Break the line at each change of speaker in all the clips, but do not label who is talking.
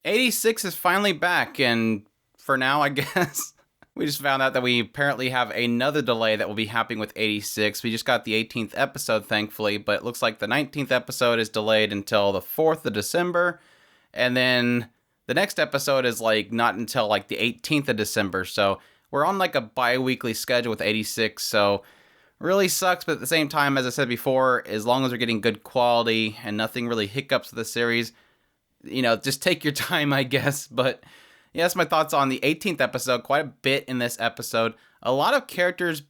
86 is finally back, and for now, I guess, we just found out that we apparently have another delay that will be happening with 86. We just got the 18th episode, thankfully, but it looks like the 19th episode is delayed until the 4th of December, and then the next episode is like not until like the 18th of December, so we're on like a bi-weekly schedule with 86, so really sucks, but at the same time, as I said before, as long as we're getting good quality and nothing really hiccups with the series, just take your time, I guess. But yeah, that's my thoughts on the 18th episode. Quite a bit in this episode. A lot of characters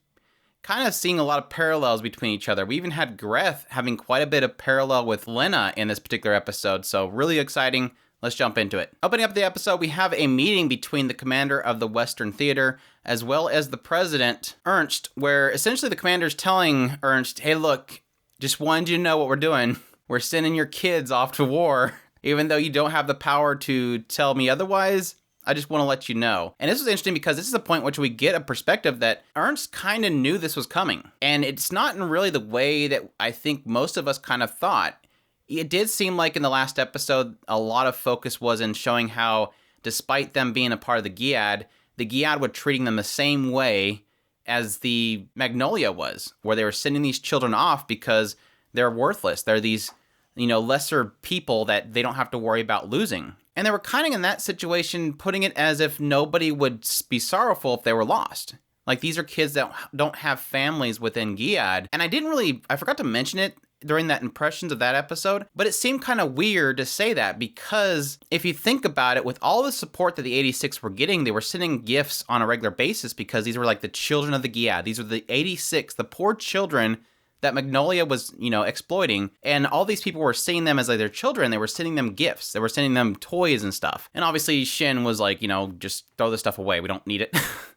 kind of seeing a lot of parallels between each other. We even had Grethe having quite a bit of parallel with Lena in this particular episode. So really exciting. Let's jump into it. Opening up the episode, we have a meeting between the commander of the Western Theater as well as the president, Ernst, where essentially the commander's telling Ernst, hey, look, just wanted you to know what we're doing. We're sending your kids off to war. Even though you don't have the power to tell me otherwise, I just want to let you know. And this is interesting because this is the point in which we get a perspective that Ernst kind of knew this was coming. And it's not in really the way that I think most of us kind of thought. It did seem like in the last episode, a lot of focus was in showing how, despite them being a part of the Giad were treating them the same way as the Magnolia was, where they were sending these children off because they're worthless. They're these lesser people that they don't have to worry about losing. And they were kind of in that situation, putting it as if nobody would be sorrowful if they were lost. Like, these are kids that don't have families within Giad. And I forgot to mention it during that impressions of that episode, but it seemed kind of weird to say that because if you think about it, with all the support that the 86 were getting, they were sending gifts on a regular basis because these were like the children of the Giad. These were the 86, the poor children that Magnolia was, exploiting, and all these people were seeing them as like their children. They were sending them gifts. They were sending them toys and stuff. And obviously Shin was like, just throw this stuff away. We don't need it.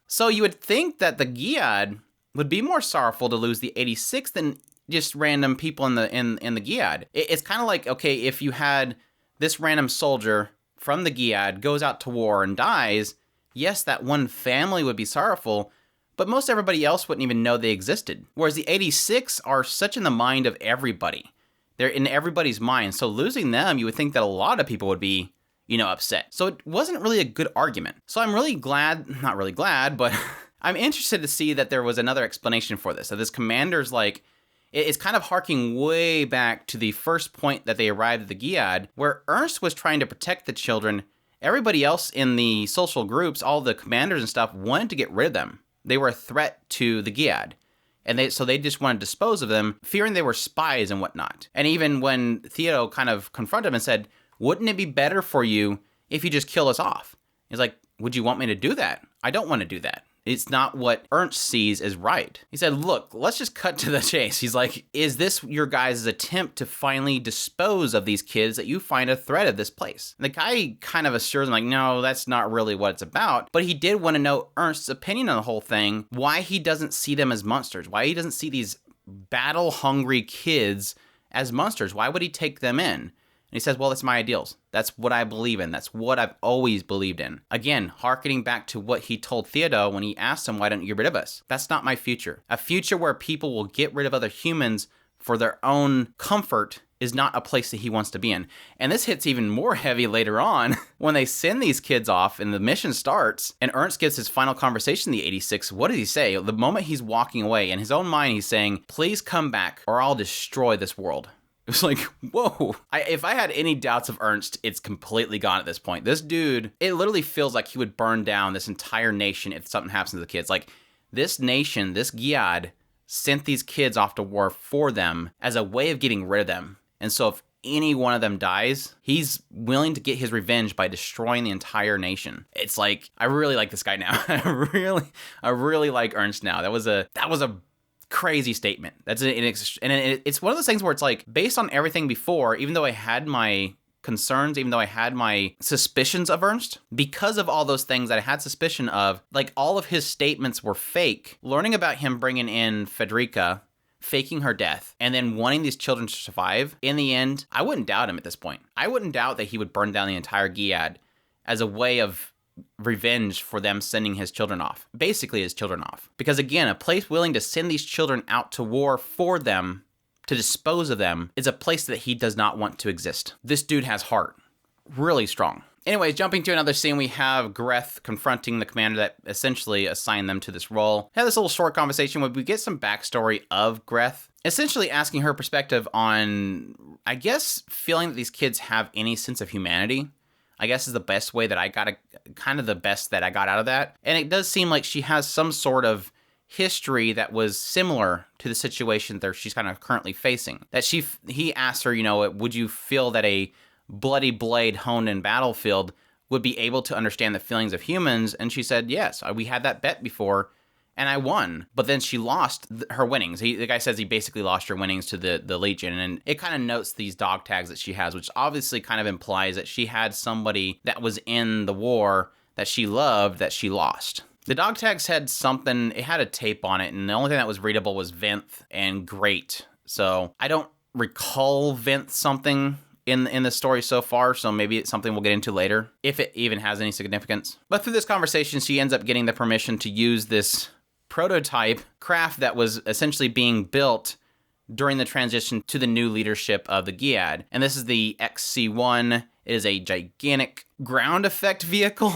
So you would think that the Giad would be more sorrowful to lose the 86 than just random people in the Giad. It's kind of like, okay, if you had this random soldier from the Giad goes out to war and dies, yes, that one family would be sorrowful, but most everybody else wouldn't even know they existed. Whereas the 86 are such in the mind of everybody. They're in everybody's mind. So losing them, you would think that a lot of people would be, upset. So it wasn't really a good argument. So I'm really glad, not really glad, but I'm interested to see that there was another explanation for this. So this commander's like, it's kind of harking way back to the first point that they arrived at the Giad, where Ernst was trying to protect the children. Everybody else in the social groups, all the commanders and stuff, wanted to get rid of them. They were a threat to the Giad. And they just wanted to dispose of them, fearing they were spies and whatnot. And even when Theo kind of confronted him and said, wouldn't it be better for you if you just kill us off? He's like, would you want me to do that? I don't want to do that. It's not what Ernst sees as right. He said, look, let's just cut to the chase. He's like, is this your guys' attempt to finally dispose of these kids that you find a threat of this place? And the guy kind of assures him, like, no, that's not really what it's about. But he did want to know Ernst's opinion on the whole thing, why he doesn't see them as monsters, why he doesn't see these battle-hungry kids as monsters. Why would he take them in? And he says, well, that's my ideals. That's what I believe in. That's what I've always believed in. Again, hearkening back to what he told Theodo when he asked him, why don't you get rid of us? That's not my future. A future where people will get rid of other humans for their own comfort is not a place that he wants to be in. And this hits even more heavy later on when they send these kids off and the mission starts and Ernst gives his final conversation in the 86. What does he say? The moment he's walking away, in his own mind, he's saying, please come back or I'll destroy this world. It was like, whoa. If I had any doubts of Ernst, it's completely gone at this point. This dude, it literally feels like he would burn down this entire nation if something happens to the kids. Like, this nation, this Giad, sent these kids off to war for them as a way of getting rid of them. And so if any one of them dies, he's willing to get his revenge by destroying the entire nation. It's like, I really like this guy now. I really like Ernst now. That was a crazy statement. It's one of those things where it's like, based on everything before, even though I had my concerns, even though I had my suspicions of Ernst, because of all those things that I had suspicion of, like all of his statements were fake. Learning about him bringing in Frederica, faking her death, and then wanting these children to survive, in the end, I wouldn't doubt him at this point. I wouldn't doubt that he would burn down the entire Giad as a way of revenge for them sending his children off. Basically his children off. Because again, a place willing to send these children out to war for them, to dispose of them, is a place that he does not want to exist. This dude has heart. Really strong. Anyways, jumping to another scene, we have Grethe confronting the commander that essentially assigned them to this role. Have this little short conversation where we get some backstory of Grethe, essentially asking her perspective on, I guess, feeling that these kids have any sense of humanity. I guess is the best way that I got, kind of the best that I got out of that. And it does seem like she has some sort of history that was similar to the situation that she's kind of currently facing. That he asked her, would you feel that a bloody blade honed in battlefield would be able to understand the feelings of humans? And she said, yes, we had that bet before, and I won. But then she lost her winnings. The guy says he basically lost her winnings to the Legion, and it kind of notes these dog tags that she has, which obviously kind of implies that she had somebody that was in the war that she loved that she lost. The dog tags had something, it had a tape on it, and the only thing that was readable was Vinth and Great. So I don't recall Vinth something in the story so far, so maybe it's something we'll get into later, if it even has any significance. But through this conversation, she ends up getting the permission to use this prototype craft that was essentially being built during the transition to the new leadership of the Giad. And this is the XC-1. It is a gigantic ground effect vehicle,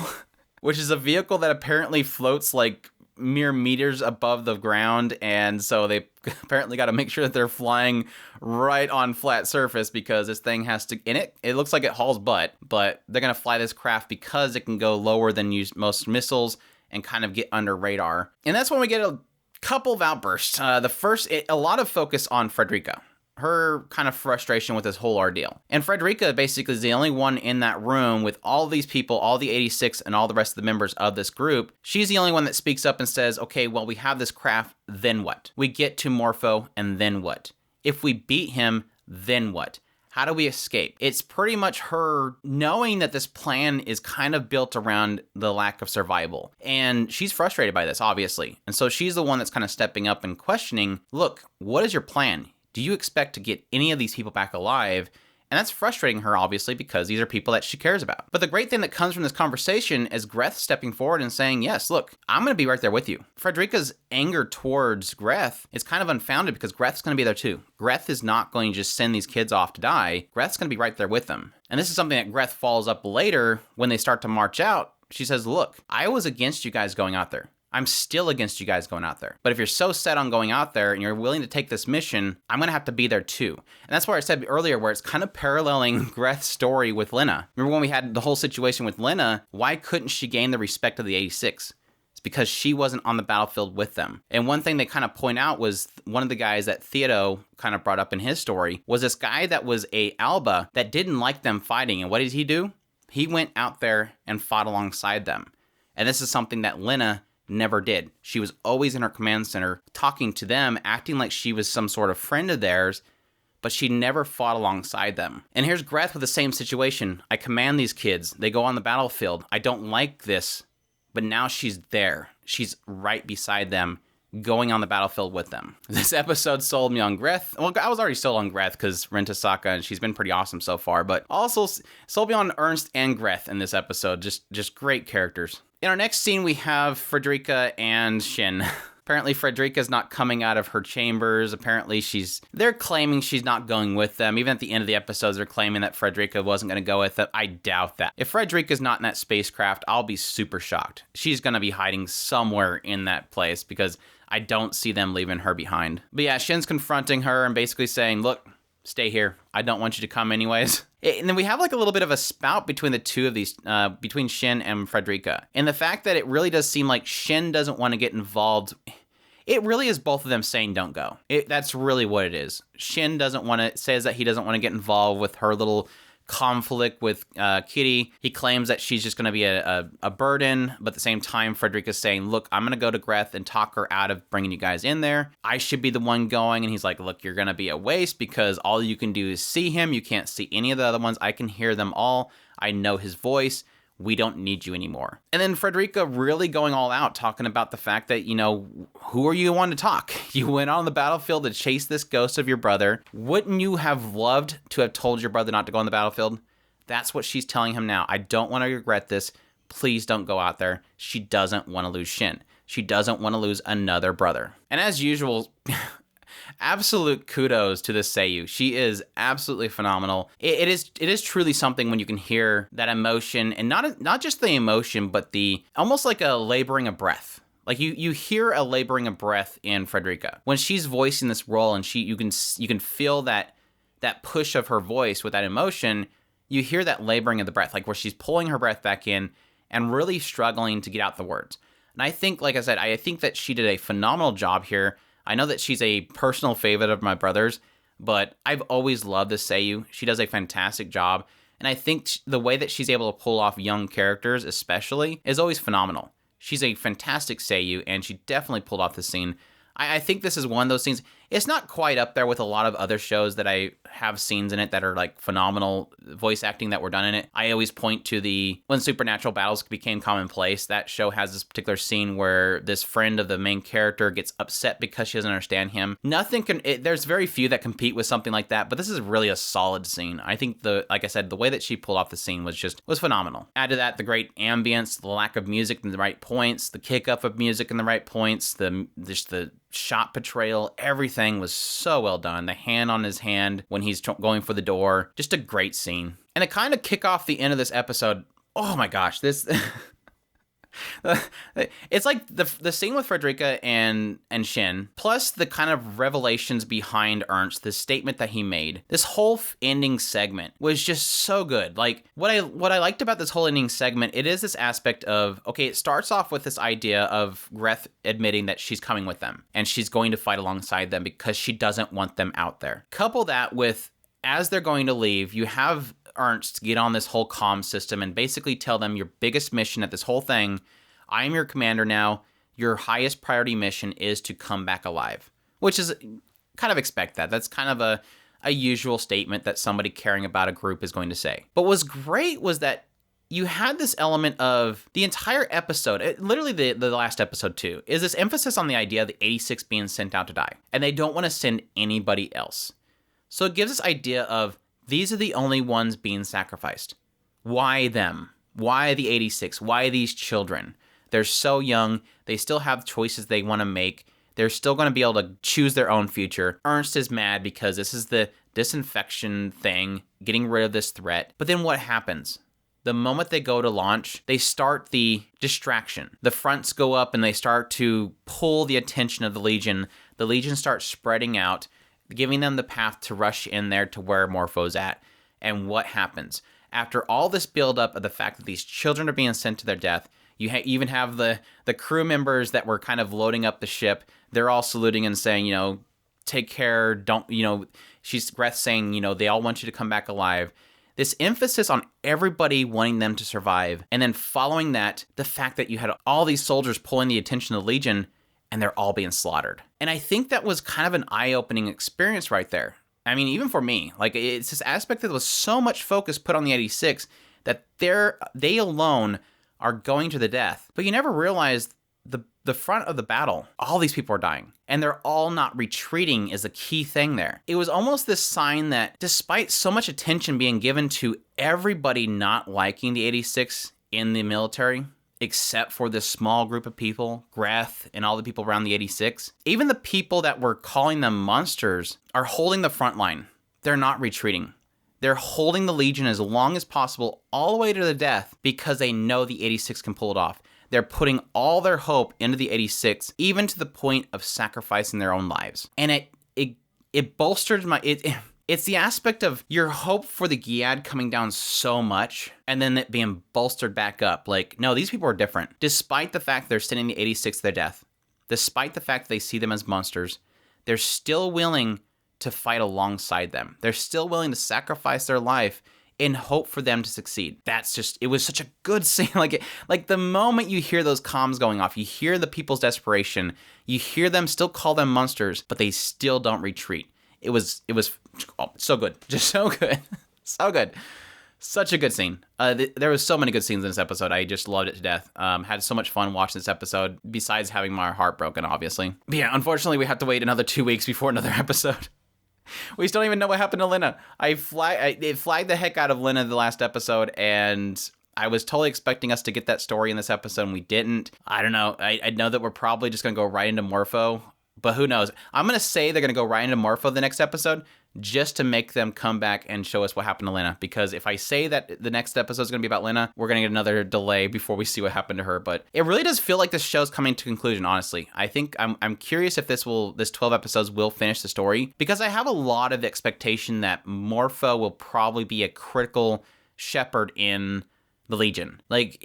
which is a vehicle that apparently floats like mere meters above the ground, and so they apparently got to make sure that they're flying right on flat surface, because this thing has to, and it looks like it hauls butt, but they're going to fly this craft because it can go lower than most missiles and kind of get under radar. And that's when we get a couple of outbursts. The first, a lot of focus on Frederica, her kind of frustration with this whole ordeal. And Frederica basically is the only one in that room with all these people, all the 86 and all the rest of the members of this group. She's the only one that speaks up and says, okay, well, we have this craft, then what? We get to Morpho, and then what? If we beat him, then what? How do we escape? It's pretty much her knowing that this plan is kind of built around the lack of survival. And she's frustrated by this, obviously. And so she's the one that's kind of stepping up and questioning, look, what is your plan? Do you expect to get any of these people back alive? And that's frustrating her, obviously, because these are people that she cares about. But the great thing that comes from this conversation is Grethe stepping forward and saying, yes, look, I'm going to be right there with you. Frederica's anger towards Grethe is kind of unfounded, because Grethe's going to be there too. Grethe is not going to just send these kids off to die. Grethe's going to be right there with them. And this is something that Grethe follows up later when they start to march out. She says, look, I was against you guys going out there. I'm still against you guys going out there. But if you're so set on going out there and you're willing to take this mission, I'm going to have to be there too. And that's where I said earlier, where it's kind of paralleling Grethe's story with Lena. Remember when we had the whole situation with Lena? Why couldn't she gain the respect of the 86? It's because she wasn't on the battlefield with them. And one thing they kind of point out was one of the guys that Theodo kind of brought up in his story was this guy that was a Alba that didn't like them fighting. And what did he do? He went out there and fought alongside them. And this is something that Lena never did. She was always in her command center talking to them, acting like she was some sort of friend of theirs, but she never fought alongside them. And here's Grethe with the same situation. I command these kids. They go on the battlefield. I don't like this, but now she's there. She's right beside them, going on the battlefield with them. This episode sold me on Grethe. Well, I was already sold on Grethe because Renta Saka, and she's been pretty awesome so far, but also sold me on Ernst and Grethe in this episode. Just great characters. In our next scene, we have Frederica and Shin. Apparently, Frederica's not coming out of her chambers. Apparently, they're claiming she's not going with them. Even at the end of the episodes, they're claiming that Frederica wasn't going to go with them. I doubt that. If Frederica's not in that spacecraft, I'll be super shocked. She's going to be hiding somewhere in that place, because I don't see them leaving her behind. But yeah, Shin's confronting her and basically saying, look, stay here. I don't want you to come anyways. And then we have like a little bit of a spout between the two of these, between Shin and Frederica. And the fact that it really does seem like Shin doesn't want to get involved. It really is both of them saying don't go. That's really what it is. Shin says that he doesn't want to get involved with her little conflict with Kitty. He claims that she's just going to be a burden, but at the same time, Frederica's saying, look, I'm going to go to Grethe and talk her out of bringing you guys in there. I should be the one going. And he's like, look, you're going to be a waste, because all you can do is see him. You can't see any of the other ones. I can hear them all. I know his voice. We don't need you anymore. And then Frederica really going all out, talking about the fact that, who are you one to talk? You went on the battlefield to chase this ghost of your brother. Wouldn't you have loved to have told your brother not to go on the battlefield? That's what she's telling him now. I don't want to regret this. Please don't go out there. She doesn't want to lose Shin. She doesn't want to lose another brother. And as usual, Absolute kudos to this Seiyu. She is absolutely phenomenal. It is truly something when you can hear that emotion, and not just the emotion, but the almost like a laboring of breath. Like you hear a laboring of breath in Frederica when she's voicing this role, and you can feel that push of her voice with that emotion. You hear that laboring of the breath, like where she's pulling her breath back in and really struggling to get out the words. And I think, like I said, I think that she did a phenomenal job here. I know that she's a personal favorite of my brother's, but I've always loved this Seiyu. She does a fantastic job. And I think the way that she's able to pull off young characters, especially, is always phenomenal. She's a fantastic Seiyu, and she definitely pulled off the scene. I think this is one of those scenes. It's not quite up there with a lot of other shows that I have scenes in it that are like phenomenal voice acting that were done in it. I always point to when supernatural battles became commonplace. That show has this particular scene where this friend of the main character gets upset because she doesn't understand him. There's very few that compete with something like that, but this is really a solid scene. I think like I said, the way that she pulled off the scene was phenomenal. Add to that the great ambience, the lack of music in the right points, the kick up of music in the right points, the shot portrayal, everything was so well done. The hand on his hand when he's going for the door, just a great scene. And to kind of kick off the end of this episode, oh my gosh, this it's like the scene with Frederica and Shin, plus the kind of revelations behind Ernst, the statement that he made. This whole ending segment was just so good. Like what I liked about this whole ending segment, it is this aspect of, okay, it starts off with this idea of Grethe admitting that she's coming with them and she's going to fight alongside them because she doesn't want them out there. Couple that with, as they're going to leave, you have Ernst get on this whole comm system and basically tell them your biggest mission at this whole thing, I am your commander now, your highest priority mission is to come back alive. Which is, kind of expect that. That's kind of a usual statement that somebody caring about a group is going to say. But what's great was that you had this element of the entire episode, literally the last episode too, is this emphasis on the idea of the 86 being sent out to die. And they don't want to send anybody else. So it gives this idea of, these are the only ones being sacrificed. Why them? Why the 86? Why these children? They're so young. They still have choices they want to make. They're still going to be able to choose their own future. Ernst is mad because this is the disinfection thing, getting rid of this threat. But then what happens? The moment they go to launch, they start the distraction. The fronts go up and they start to pull the attention of the Legion. The Legion starts spreading out, giving them the path to rush in there to where Morpho's at. And what happens? After all this buildup of the fact that these children are being sent to their death, you even have the crew members that were kind of loading up the ship. They're all saluting and saying, take care, don't, she's Grethe saying, they all want you to come back alive. This emphasis on everybody wanting them to survive. And then following that, the fact that you had all these soldiers pulling the attention of the Legion and they're all being slaughtered. And I think that was kind of an eye-opening experience right there. I mean, even for me, like it's this aspect that was so much focus put on the 86 that they alone are going to the death. But you never realize the front of the battle, all these people are dying. And they're all not retreating is a key thing there. It was almost this sign that despite so much attention being given to everybody not liking the 86 in the military, except for this small group of people, Grethe and all the people around the 86, even the people that were calling them monsters are holding the front line. They're not retreating. They're holding the Legion as long as possible all the way to the death because they know the 86 can pull it off. They're putting all their hope into the 86, even to the point of sacrificing their own lives. And it bolstered it's the aspect of your hope for the Giad coming down so much and then it being bolstered back up. Like, no, these people are different. Despite the fact they're sending the 86 to their death, despite the fact they see them as monsters, they're still willing to fight alongside them. They're still willing to sacrifice their life in hope for them to succeed. It was such a good scene. Like the moment you hear those comms going off, you hear the people's desperation, you hear them still call them monsters, but they still don't retreat. It was so good. Just so good. So good. Such a good scene. There was so many good scenes in this episode. I just loved it to death. Had so much fun watching this episid, besides having my heart broken, obviously. But yeah, unfortunately, we have to wait another 2 weeks before another episode. We still don't even know what happened to Lena. It flagged the heck out of Lena the last episode, and I was totally expecting us to get that story in this episode, and we didn't. I don't know. I know that we're probably just going to go right into Morpho. But who knows? I'm going to say they're going to go right into Morpho the next episode just to make them come back and show us what happened to Lena. Because if I say that the next episode is going to be about Lena, we're going to get another delay before we see what happened to her. But it really does feel like this show's coming to conclusion, honestly. I think I'm curious if this 12 episodes will finish the story, because I have a lot of expectation that Morpho will probably be a critical shepherd in the Legion. Like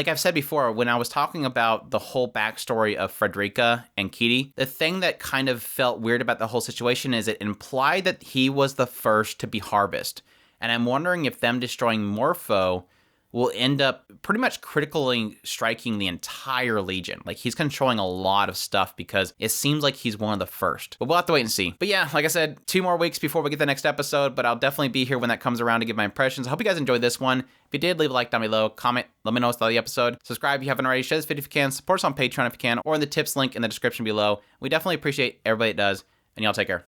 I've said before, when I was talking about the whole backstory of Frederica and Giad, the thing that kind of felt weird about the whole situation is it implied that he was the first to be Harvest. And I'm wondering if them destroying Morpho will end up pretty much critically striking the entire Legion. Like, he's controlling a lot of stuff because it seems like he's one of the first. But we'll have to wait and see. But yeah, like I said, 2 more weeks before we get the next episode, but I'll definitely be here when that comes around to give my impressions. I hope you guys enjoyed this one. If you did, leave a like down below, comment, let me know what's the episode. Subscribe if you haven't already, share this video if you can, support us on Patreon if you can, or in the tips link in the description below. We definitely appreciate everybody that does, and y'all take care.